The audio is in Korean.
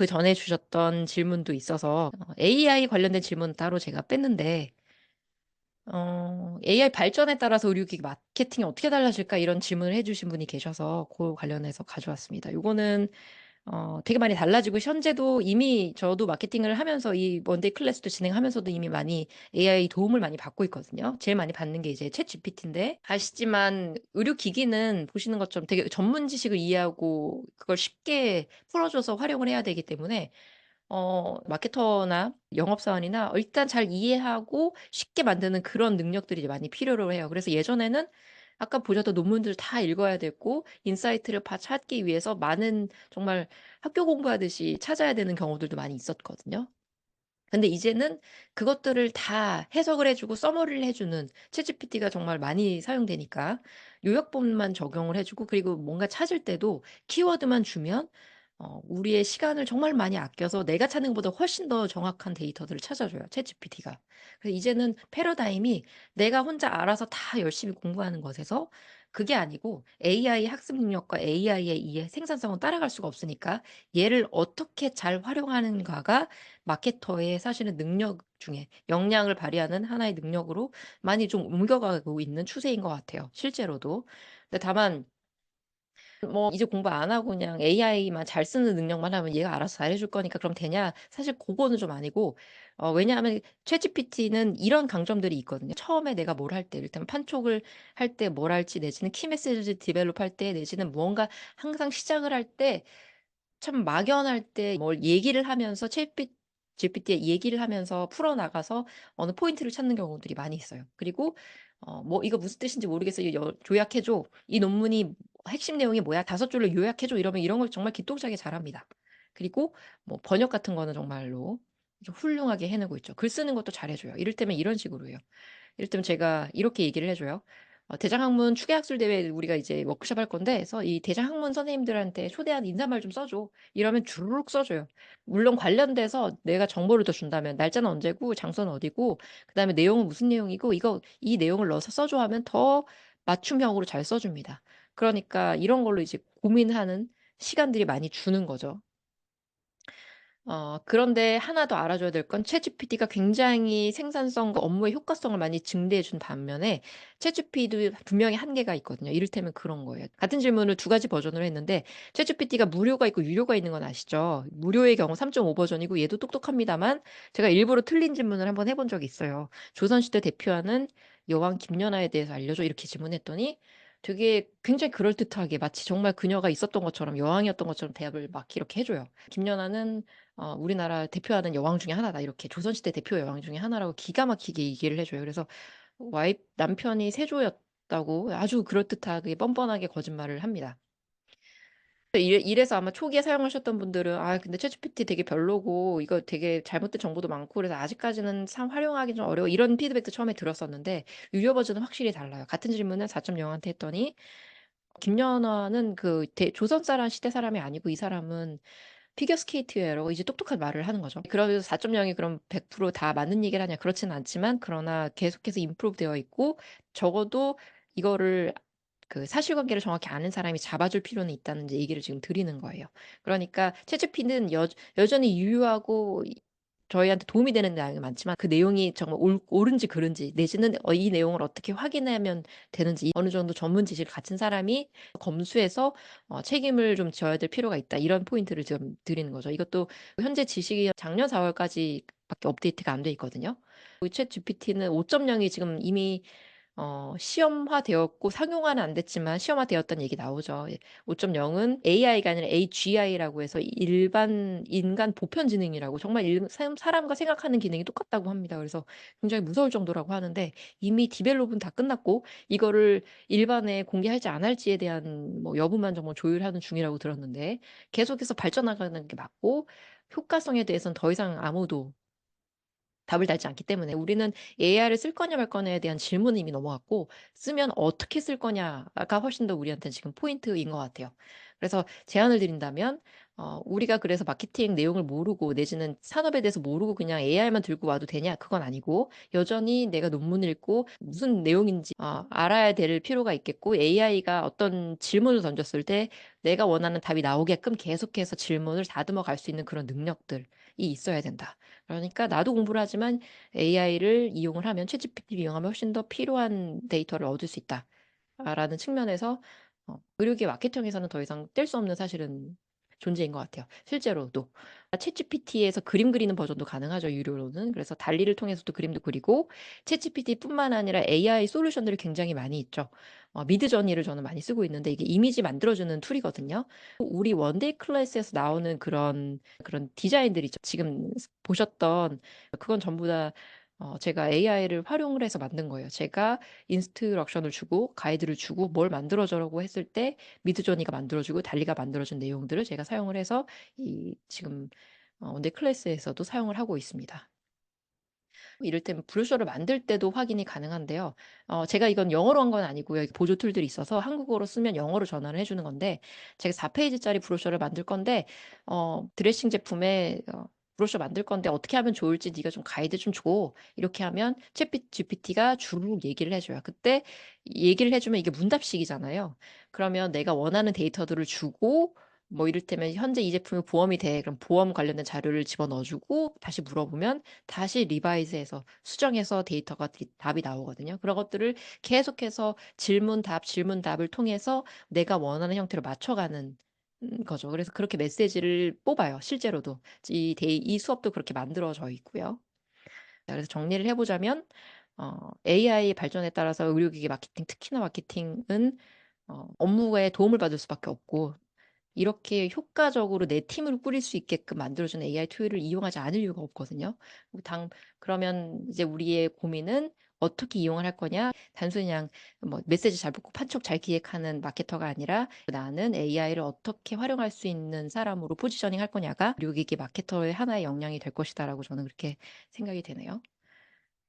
그전에 주셨던 질문도 있어서 AI 관련된 질문은 따로 제가 뺐는데 AI 발전에 따라서 의료기기 마케팅이 어떻게 달라질까 이런 질문을 해주신 분이 계셔서 그 관련해서 가져왔습니다. 요거는 되게 많이 달라지고 현재도 이미 저도 마케팅을 하면서 이 원데이 클래스도 진행하면서도 이미 많이 AI 도움을 많이 받고 있거든요. 제일 많이 받는 게 이제 챗 GPT인데 아시지만 의료기기는 보시는 것처럼 되게 전문 지식을 이해하고 그걸 쉽게 풀어줘서 활용을 해야 되기 때문에 마케터나 영업사원이나 일단 잘 이해하고 쉽게 만드는 그런 능력들이 이제 많이 필요로 해요. 그래서 예전에는 아까 보셨던 논문들 다 읽어야 됐고, 인사이트를 찾기 위해서 많은 정말 학교 공부하듯이 찾아야 되는 경우들도 많이 있었거든요. 근데 이제는 그것들을 다 해석을 해주고 서머리를 해주는 챗GPT가 정말 많이 사용되니까 요약본만 적용을 해주고 그리고 뭔가 찾을 때도 키워드만 주면 우리의 시간을 정말 많이 아껴서 내가 찾는 것보다 훨씬 더 정확한 데이터들을 찾아줘요, 챗GPT가. 그래서 이제는 패러다임이 내가 혼자 알아서 다 열심히 공부하는 것에서 그게 아니고 AI 학습 능력과 AI의 이 생산성은 따라갈 수가 없으니까 얘를 어떻게 잘 활용하는가가 마케터의 사실은 능력 중에 역량을 발휘하는 하나의 능력으로 많이 좀 옮겨가고 있는 추세인 것 같아요. 실제로도. 근데 다만 뭐 이제 공부 안 하고 그냥 AI만 잘 쓰는 능력만 하면 얘가 알아서 잘해줄 거니까 그럼 되냐? 사실 그거는 좀 아니고 왜냐하면 챗GPT는 이런 강점들이 있거든요. 처음에 내가 뭘 할 때, 일단 판촉을 할 때 뭘 할지 내지는 키메시지 디벨롭 할 때 내지는 무언가 항상 시작을 할 때 참 막연할 때 뭘 얘기를 하면서 GPT에 얘기를 하면서 풀어나가서 어느 포인트를 찾는 경우들이 많이 있어요. 그리고 뭐 이거 무슨 뜻인지 모르겠어. 이거 요약해줘. 이 논문이 핵심 내용이 뭐야? 5줄로 요약해줘. 이러면 이런 걸 정말 기똥차게 잘합니다. 그리고 뭐 번역 같은 거는 정말로 훌륭하게 해내고 있죠. 글 쓰는 것도 잘해줘요. 이를테면 이런 식으로 해요. 이를테면 제가 이렇게 얘기를 해줘요. 대장학문 추계학술 대회 우리가 이제 워크숍 할 건데, 그래서 이 대장학문 선생님들한테 초대한 인사말 좀 써줘. 이러면 주르륵 써줘요. 물론 관련돼서 내가 정보를 더 준다면 날짜는 언제고 장소는 어디고 그다음에 내용은 무슨 내용이고 이 내용을 넣어서 써줘 하면 더 맞춤형으로 잘 써줍니다. 그러니까 이런 걸로 이제 고민하는 시간들이 많이 주는 거죠. 그런데 하나 더 알아줘야 될 건 챗GPT가 굉장히 생산성과 업무의 효과성을 많이 증대해 준 반면에 챗GPT도 분명히 한계가 있거든요. 이를테면 그런 거예요. 같은 질문을 두 가지 버전으로 했는데 챗GPT가 무료가 있고 유료가 있는 건 아시죠? 무료의 경우 3.5 버전이고 얘도 똑똑합니다만 제가 일부러 틀린 질문을 한번 해본 적이 있어요. 조선시대 대표하는 여왕 김연아에 대해서 알려줘 이렇게 질문했더니 되게 굉장히 그럴듯하게 마치 정말 그녀가 있었던 것처럼 여왕이었던 것처럼 대답을 막 이렇게 해줘요. 김연아는 우리나라 대표하는 여왕 중에 하나다. 이렇게 조선시대 대표 여왕 중에 하나라고 기가 막히게 얘기를 해줘요. 그래서 남편이 세조였다고 아주 그럴듯하게 뻔뻔하게 거짓말을 합니다. 이래서 아마 초기에 사용하셨던 분들은 근데 챗GPT 되게 별로고 이거 되게 잘못된 정보도 많고 그래서 아직까지는 참 활용하기 좀 어려워 이런 피드백도 처음에 들었었는데 유료 버전은 확실히 달라요. 같은 질문을 4.0한테 했더니 김연아는 조선 사람 시대 사람이 아니고 이 사람은 피겨스케이트웨어라고 이제 똑똑한 말을 하는 거죠. 그러면서 4.0이 그럼 100%다 맞는 얘기를 하냐? 그렇지는 않지만 그러나 계속해서 임프루브 되어 있고 적어도 이거를 사실관계를 정확히 아는 사람이 잡아줄 필요는 있다는 이제 얘기를 지금 드리는 거예요. 그러니까 채찌피는 여전히 유효하고 저희한테 도움이 되는 내용이 많지만 그 내용이 정말 옳은지 그른지 내지는 이 내용을 어떻게 확인하면 되는지 어느 정도 전문 지식을 갖춘 사람이 검수해서 책임을 좀 져야 될 필요가 있다. 이런 포인트를 지금 드리는 거죠. 이것도 현재 지식이 작년 4월까지밖에 업데이트가 안 돼 있거든요. 챗 GPT는 5.0이 지금 이미 시험화되었고 상용화는 안 됐지만 시험화되었다는 얘기 나오죠. 5.0은 AI가 아니라 AGI라고 해서 일반 인간 보편 지능이라고 정말 사람과 생각하는 기능이 똑같다고 합니다. 그래서 굉장히 무서울 정도라고 하는데 이미 디벨롭은 다 끝났고 이거를 일반에 공개할지 안 할지에 대한 뭐 여부만 정말 조율하는 중이라고 들었는데 계속해서 발전하는 게 맞고 효과성에 대해서는 더 이상 아무도 답을 달지 않기 때문에 우리는 AI를 쓸 거냐 말 거냐에 대한 질문은 이미 넘어갔고 쓰면 어떻게 쓸 거냐가 훨씬 더 우리한테 지금 포인트인 것 같아요. 그래서 제안을 드린다면 우리가 그래서 마케팅 내용을 모르고 내지는 산업에 대해서 모르고 그냥 AI만 들고 와도 되냐? 그건 아니고 여전히 내가 논문을 읽고 무슨 내용인지 알아야 될 필요가 있겠고 AI가 어떤 질문을 던졌을 때 내가 원하는 답이 나오게끔 계속해서 질문을 다듬어 갈 수 있는 그런 능력들이 있어야 된다. 그러니까 나도 공부를 하지만 AI를 이용을 하면 챗GPT를 이용하면 훨씬 더 필요한 데이터를 얻을 수 있다. 라는 측면에서 의료계 마케팅에서는 더 이상 뗄 수 없는 사실은 존재인 것 같아요. 실제로도. 챗GPT에서 그림 그리는 버전도 가능하죠, 유료로는. 그래서 달리를 통해서도 그림도 그리고 챗GPT뿐만 아니라 AI 솔루션들이 굉장히 많이 있죠. 미드저니를 저는 많이 쓰고 있는데 이게 이미지 만들어주는 툴이거든요. 우리 원데이 클래스에서 나오는 그런 디자인들 있죠. 지금 보셨던 그건 전부 다 제가 AI를 활용을 해서 만든 거예요. 제가 인스트럭션을 주고 가이드를 주고 뭘 만들어줘라고 했을 때 미드저니가 만들어주고 달리가 만들어준 내용들을 제가 사용을 해서 이 지금 원데이 클래스에서도 사용을 하고 있습니다. 이를테면 브로셔를 만들 때도 확인이 가능한데요. 제가 이건 영어로 한 건 아니고요. 보조 툴들이 있어서 한국어로 쓰면 영어로 전환을 해주는 건데 제가 4페이지짜리 브로셔를 만들 건데 드레싱 제품에 브로셔 만들 건데 어떻게 하면 좋을지 네가 좀 가이드 좀 줘. 이렇게 하면 챗 GPT가 주르륵 얘기를 해줘요. 그때 얘기를 해주면 이게 문답식이잖아요. 그러면 내가 원하는 데이터들을 주고 뭐 이를테면 현재 이 제품이 보험이 돼. 그럼 보험 관련된 자료를 집어넣어주고 다시 물어보면 다시 리바이즈해서 수정해서 데이터가 답이 나오거든요. 그런 것들을 계속해서 질문 답을 통해서 내가 원하는 형태로 맞춰가는 거죠. 그래서 그렇게 메시지를 뽑아요. 실제로도. 이 수업도 그렇게 만들어져 있고요. 자, 그래서 정리를 해보자면 AI 발전에 따라서 의료기기 마케팅, 특히나 마케팅은 업무에 도움을 받을 수밖에 없고 이렇게 효과적으로 내 팀을 꾸릴 수 있게끔 만들어주는 AI 툴을 이용하지 않을 이유가 없거든요. 그러면 이제 우리의 고민은 어떻게 이용을 할 거냐? 단순히 그냥 뭐 메시지 잘 붙고 판촉 잘 기획하는 마케터가 아니라 나는 AI를 어떻게 활용할 수 있는 사람으로 포지셔닝 할 거냐가 의료기기 마케터의 하나의 역량이 될 것이다라고 저는 그렇게 생각이 되네요.